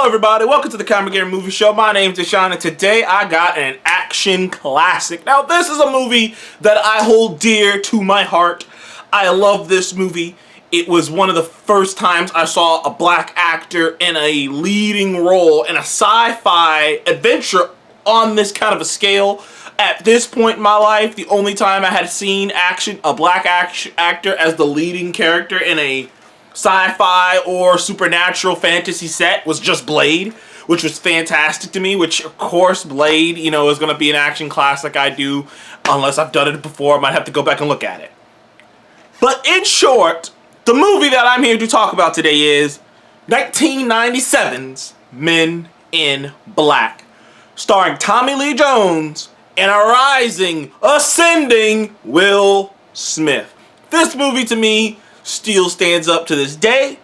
Hello everybody, welcome to the Comic Game Movie Show. My name's Deshaun and today I got an action classic. Now this is a movie that I hold dear to my heart. I love this movie. It was one of the first times I saw a black actor in a leading role in a sci-fi adventure on this kind of a scale. At this point in my life, the only time I had seen a black actor as the leading character in a sci-fi or supernatural fantasy set was just Blade, which was fantastic to me, which of course Blade, is going to be an action classic I do, unless I've done it before. I might have to go back and look at it. But in short, the movie that I'm here to talk about today is 1997's Men in Black, starring Tommy Lee Jones and a rising, ascending Will Smith. This movie to me still stands up to this day.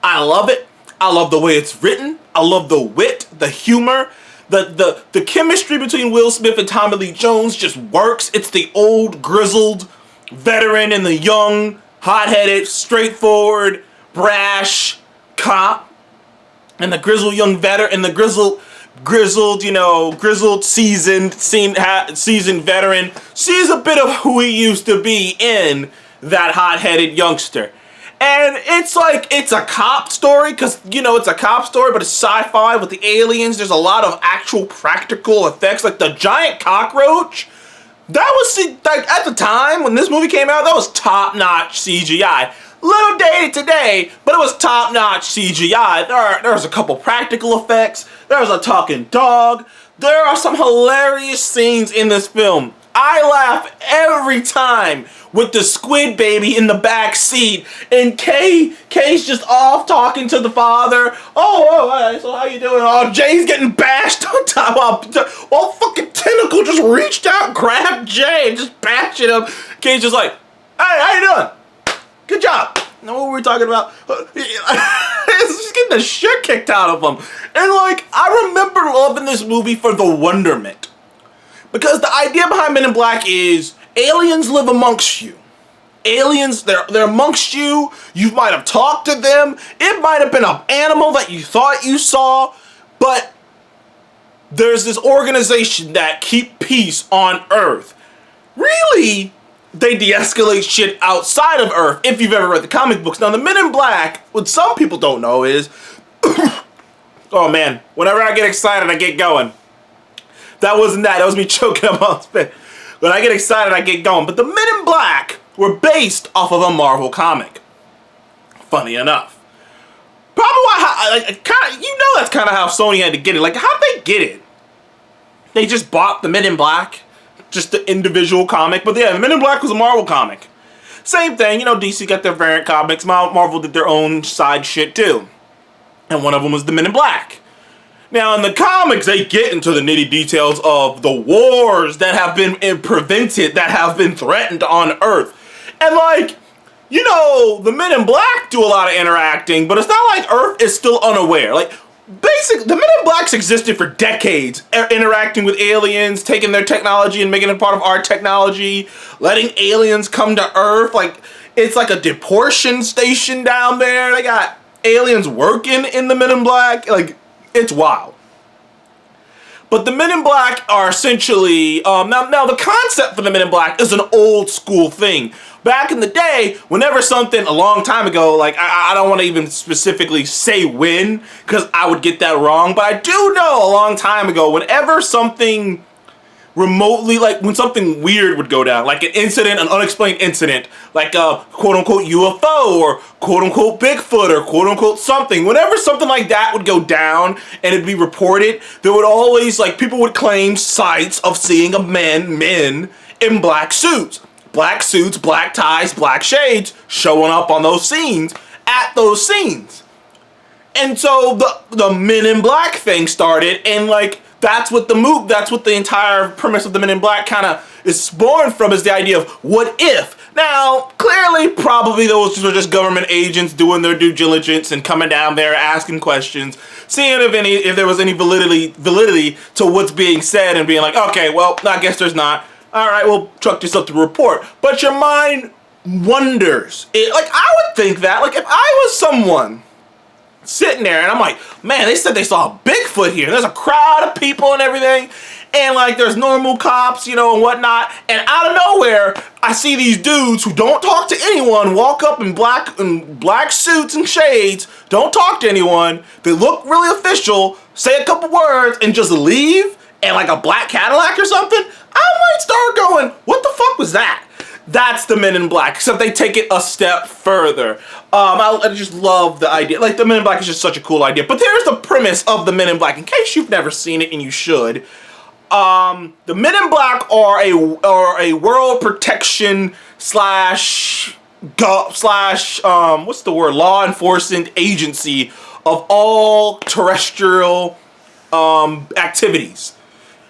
I love it. I love the way it's written. I love the wit, the humor, the chemistry between Will Smith and Tommy Lee Jones just works. It's the old grizzled veteran and the young, hot-headed, straightforward, brash cop, and the grizzled young veteran and the grizzled seasoned veteran sees a bit of who he used to be in that hot-headed youngster. And it's a cop story, because, it's a cop story, but it's sci-fi with the aliens. There's a lot of actual practical effects, like the giant cockroach. That was, at the time, when this movie came out, that was top-notch CGI. Little dated today, but it was top-notch CGI. There's a couple practical effects. There's a talking dog. There are some hilarious scenes in this film. I laugh every time with the squid baby in the back seat, and Kay's just off talking to the father. Oh, so how you doing? Oh, Jay's getting bashed on top while fucking Tentacle just reached out and grabbed Jay and just bashing him. Kay's just like, hey, how you doing? Good job. Now what were we talking about? It's just getting the shit kicked out of him. And I remember loving this movie for the wonderment. Because the idea behind Men in Black is aliens live amongst you. Aliens, they're amongst you. You might have talked to them. It might have been an animal that you thought you saw. But there's this organization that keep peace on Earth. Really, they de-escalate shit outside of Earth, if you've ever read the comic books. Now, the Men in Black, what some people don't know is... oh man, whenever I get excited, I get going. That wasn't that. That was me choking up on spit. When I get excited, I get going. But the Men in Black were based off of a Marvel comic. Funny enough. Probably why, that's kind of how Sony had to get it. How'd they get it? They just bought the Men in Black, just the individual comic. But yeah, the Men in Black was a Marvel comic. Same thing, DC got their variant comics. Marvel did their own side shit too. And one of them was the Men in Black. Now, in the comics, they get into the nitty details of the wars that have been prevented, that have been threatened on Earth. And, the Men in Black do a lot of interacting, but it's not like Earth is still unaware. Basically, the Men in Blacks existed for decades, interacting with aliens, taking their technology and making it part of our technology, letting aliens come to Earth. It's like a deportation station down there. They got aliens working in the Men in Black. It's wild. But the Men in Black are essentially... now, the concept for the Men in Black is an old school thing. Back in the day, whenever something, a long time ago, I don't want to even specifically say when, because I would get that wrong, but I do know a long time ago, whenever something remotely, when something weird would go down, like an incident, an unexplained incident, like a quote-unquote UFO, or quote-unquote Bigfoot, or quote-unquote something, whenever something like that would go down and it'd be reported, there would always, people would claim sights of seeing men in black suits, black ties, black shades, showing up on those scenes, at those scenes. And so the Men in Black thing started, and that's what the entire premise of the Men in Black kind of is born from, is the idea of what if. Now, clearly, probably those were just government agents doing their due diligence and coming down there, asking questions, seeing if there was any validity to what's being said, and being like, okay, well, I guess there's not. All right, we'll chuck this up to report. But your mind wonders. I would think that, if I was someone sitting there, and I'm like, man, they said they saw a Bigfoot here. There's a crowd of people and everything, and like there's normal cops, you know, and whatnot. And out of nowhere, I see these dudes who don't talk to anyone walk up in black suits and shades, don't talk to anyone. They look really official, say a couple words, and just leave. And like a black Cadillac or something. I might start going, what the fuck was that? That's the Men in Black, except they take it a step further. I just love the idea. Like, the Men in Black is just such a cool idea. But there's the premise of the Men in Black, in case you've never seen it, and you should. The Men in Black are a world protection slash what's the word? Law enforcement agency of all terrestrial activities.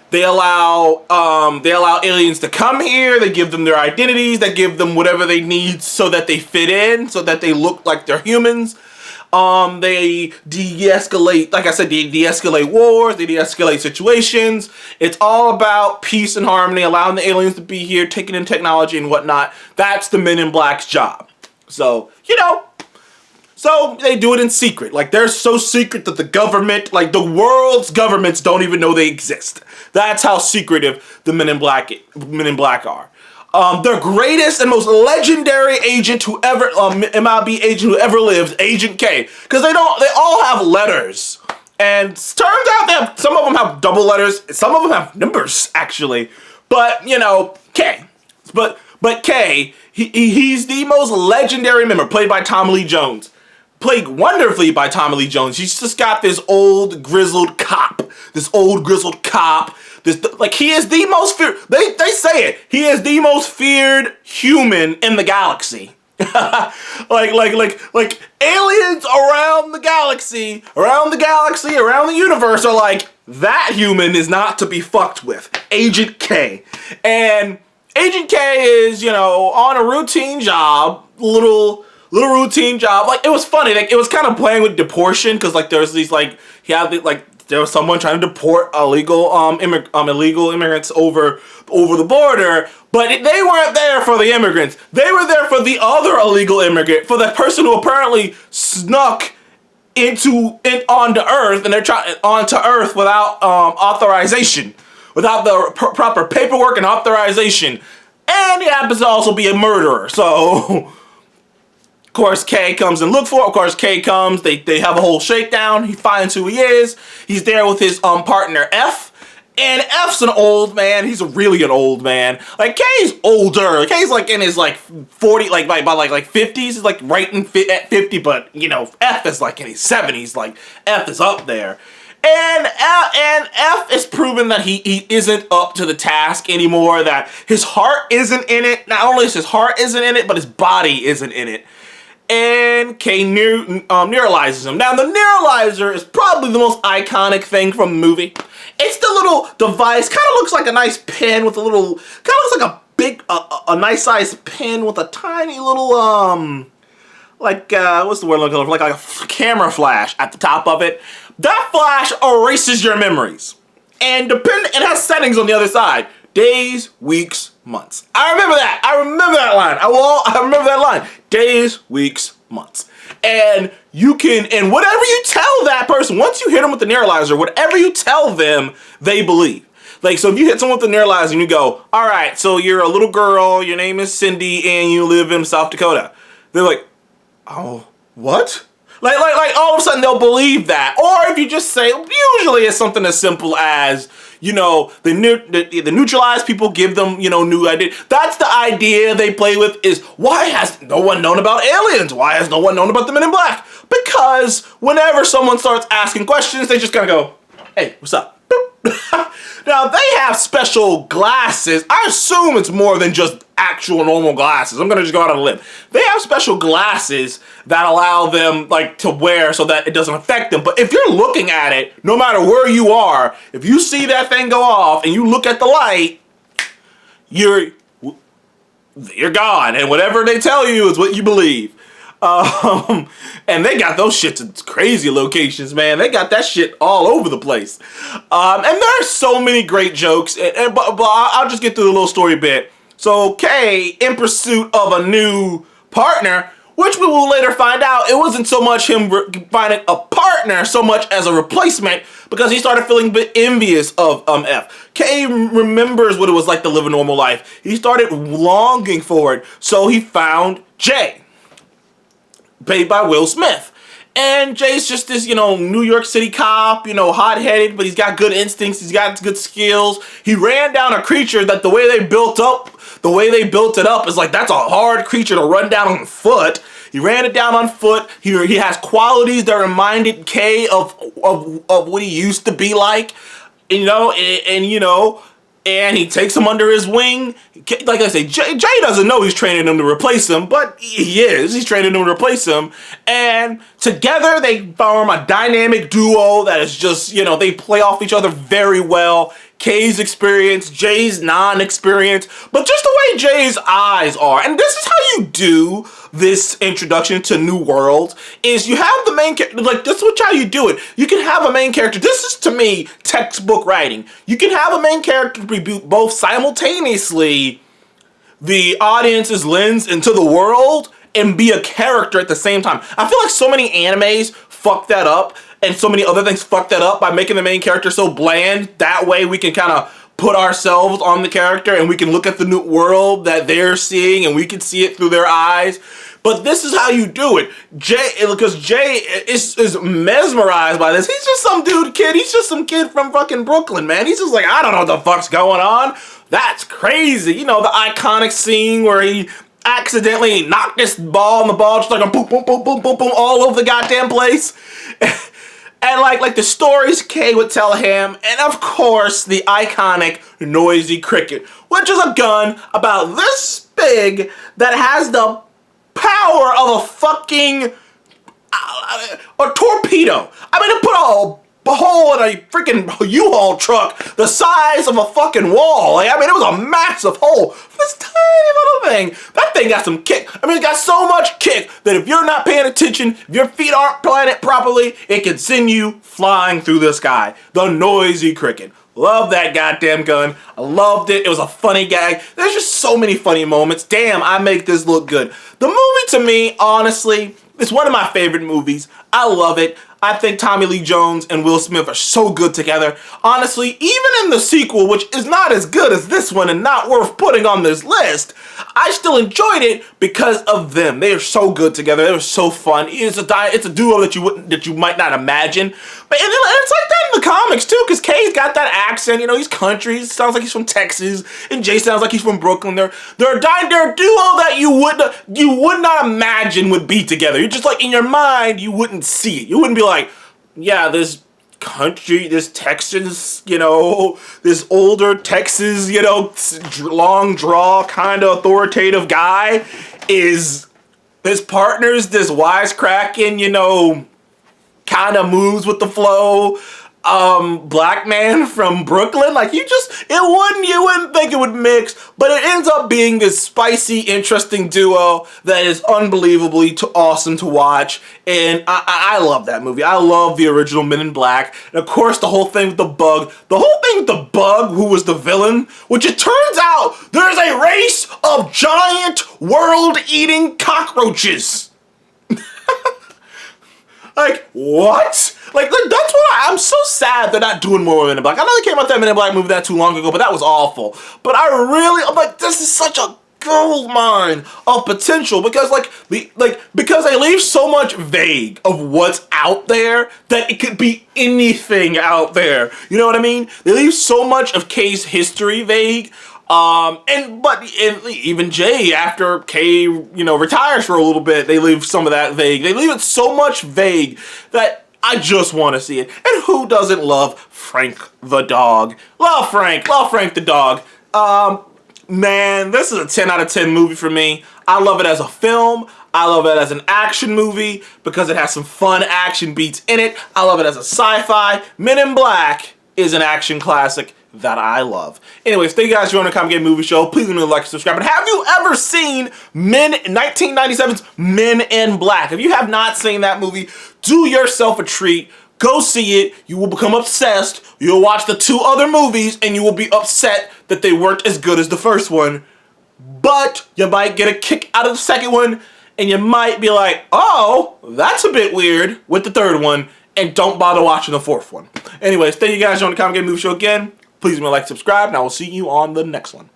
They allow aliens to come here. They give them their identities. They give them whatever they need so that they fit in, so that they look like they're humans. They de-escalate, like I said, they de-escalate wars. They de-escalate situations. It's all about peace and harmony, allowing the aliens to be here, taking in technology and whatnot. That's the Men in Black's job. So, you know. So they do it in secret. Like, they're so secret that the government, like the world's governments, don't even know they exist. That's how secretive the Men in Black are. Their greatest and most legendary agent who ever, MIB agent who ever lived, Agent K, because they all have letters. And turns out some of them have double letters, some of them have numbers actually. But you know, K. But K, he's the most legendary member, played by Tommy Lee Jones. Played wonderfully by Tommy Lee Jones. He's just got this old grizzled cop. Like, he is the most feared. They say it. He is the most feared human in the galaxy. like aliens around the galaxy, around the universe are like, that human is not to be fucked with. Agent K. And Agent K is, you know, on a routine job, little routine job. Like, it was funny. Like, it was kind of playing with deportation, because like there's these there was someone trying to deport illegal immigrants over the border, but they weren't there for the immigrants. They were there for the other illegal immigrant, for the person who apparently snuck onto Earth, and they're trying onto Earth without authorization, without the proper paperwork and authorization, and he happens to also be a murderer. So. Of course, K comes and look for it. Of course, K comes. They have a whole shakedown. He finds who he is. He's there with his partner F. And F's an old man. He's really an old man. Like, K's older. K's like in his like 40, like by like 50s. He's like right at 50. But you know, F is like in his 70s. Like, F is up there. And F is proven that he isn't up to the task anymore. That his heart isn't in it. Not only is his heart isn't in it, but his body isn't in it. And K neuralizes him. Now, the neuralizer is probably the most iconic thing from the movie. It's the little device, kind of looks like a nice pen with a little, kind of looks like a big, a nice sized pen with a tiny little, what's the word I'm looking for? Like a camera flash at the top of it. That flash erases your memories. And it has settings on the other side. Days, weeks, months. I remember that. I remember that line. I remember that line. Days, weeks, months. And and whatever you tell that person, once you hit them with the neuralizer, whatever you tell them, they believe. Like, so if you hit someone with the neuralizer and you go, all right, so you're a little girl, your name is Cindy, and you live in South Dakota. They're like, oh, what? Like all of a sudden they'll believe that. Or if you just say, usually it's something as simple as, you know, the neutralized people give them, you know, new idea. That's the idea they play with, is why has no one known about aliens? Why has no one known about the Men in Black? Because whenever someone starts asking questions, they just kind of go, hey, what's up? Now, they have special glasses. I assume it's more than just actual normal glasses. I'm gonna just go out on a limb. They have special glasses that allow them, like, to wear so that it doesn't affect them. But if you're looking at it, no matter where you are, if you see that thing go off and you look at the light, you're gone. And whatever they tell you is what you believe. And they got those shits in crazy locations, man. They got that shit all over the place. And there are so many great jokes, but I'll just get through the little story bit. So Kay, in pursuit of a new partner, which we will later find out it wasn't so much him finding a partner so much as a replacement, because he started feeling a bit envious of F. K remembers what it was like to live a normal life. He started longing for it, so he found J, played by Will Smith. And Jay's just this, New York City cop, hot-headed, but he's got good instincts, he's got good skills. He ran down a creature that the way they built it up is like, that's a hard creature to run down on foot. He ran it down on foot. He has qualities that reminded K of what he used to be like, and he takes him under his wing. Like I say, Jay doesn't know he's training him to replace him, but he is. He's training him to replace him. And together they form a dynamic duo that is just, they play off each other very well. K's experience, Jay's non-experience, but just the way Jay's eyes are. And this is how you do this introduction to New World, is you have the main character, like, this is how you do it. You can have a main character. This is, to me, textbook writing. You can have a main character be both simultaneously the audience's lens into the world and be a character at the same time. I feel like so many animes fuck that up, and so many other things fuck that up by making the main character so bland. That way we can kind of put ourselves on the character and we can look at the new world that they're seeing and we can see it through their eyes. But this is how you do it. Because Jay is mesmerized by this. He's just some kid. He's just some kid from fucking Brooklyn, man. He's just like, I don't know what the fuck's going on. That's crazy. The iconic scene where he accidentally knocked this ball, and the ball just like a boom, boom, boom, boom, boom, boom, all over the goddamn place. And like the stories Kay would tell him, and of course the iconic noisy cricket, which is a gun about this big that has the power of a fucking a torpedo. I mean, it put a hole in a freaking U-Haul truck the size of a fucking wall. Like, I mean, it was a massive hole for this tiny little thing. That thing got some kick. I mean, it got so much kick that if you're not paying attention, if your feet aren't planted properly, it can send you flying through the sky. The noisy cricket. Love that goddamn gun. I loved it. It was a funny gag. There's just so many funny moments. Damn, I make this look good. The movie, to me, honestly, it's one of my favorite movies. I love it. I think Tommy Lee Jones and Will Smith are so good together. Honestly, even in the sequel, which is not as good as this one and not worth putting on this list, I still enjoyed it because of them. They are so good together. They were so fun. It's a duo that you might not imagine. But and it's like that in the comics too, because Kay's got that accent. He's country. He sounds like he's from Texas, and Jay sounds like he's from Brooklyn. They're a duo that you would not imagine would be together. You're just like, in your mind, you wouldn't see it. You wouldn't be like, yeah, this country, this Texas, this older Texas, long draw kind of authoritative guy is his partner's this wisecracking, kind of moves with the flow, black man from Brooklyn. Like, you wouldn't think it would mix, but it ends up being this spicy, interesting duo that is unbelievably awesome to watch. And I love that movie. I love the original Men in Black. And of course, the whole thing with the bug. The whole thing with the bug, who was the villain, which it turns out there's a race of giant world-eating cockroaches. Like, what? Like that's what I'm so sad they're not doing more Men in Black. I know they came out that Men in Black movie not too long ago, but that was awful. But I'm like, this is such a gold mine of potential, because because they leave so much vague of what's out there that it could be anything out there. You know what I mean? They leave so much of Kay's history vague. But even Jay, after Kay, retires for a little bit, they leave some of that vague. They leave it so much vague that I just want to see it. And who doesn't love Frank the dog? Love Frank the dog. Man, this is a 10 out of 10 movie for me. I love it as a film. I love it as an action movie because it has some fun action beats in it. I love it as a sci-fi. Men in Black is an action classic that I love. Anyways, thank you guys for joining the Comic Game Movie Show. Please leave me a like and subscribe. And have you ever seen 1997's Men in Black? If you have not seen that movie, do yourself a treat. Go see it. You will become obsessed. You'll watch the two other movies and you will be upset that they weren't as good as the first one. But you might get a kick out of the second one. and you might be like, oh, that's a bit weird with the third one, and don't bother watching the fourth one. Anyways, thank you guys for joining the Comic Game Movie Show again. Please leave me a like, subscribe, and I will see you on the next one.